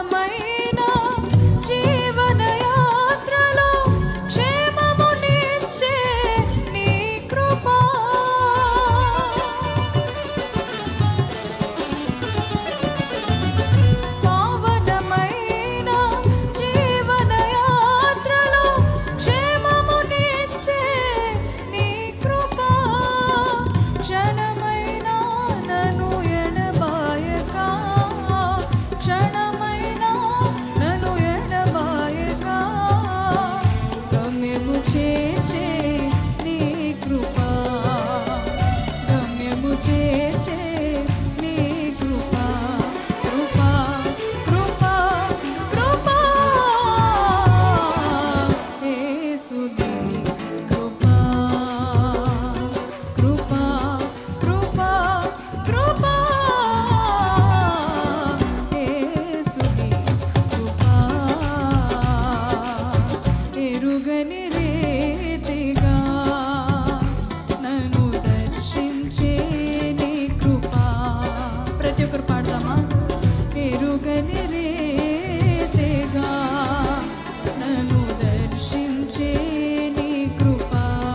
మైన జీవన యాత్రలో క్షేమమునిచ్చే నీ కృపా పావనమైన జీవన యాత్రలో క్షేమమునిచ్చే నీ కృపా క్షణమైన నన్ను ఎడబాయక క్షణమైన నన్ను ఎడబాయక గమ్యము చేర్చే నీ కృపా గమ్యము చేర్చే నీ కృపా కృపా కృపా కృపా యేసుని కృపా కృపా కృపా కృపా యేసుని కృపా ఎరుగని రీతిగా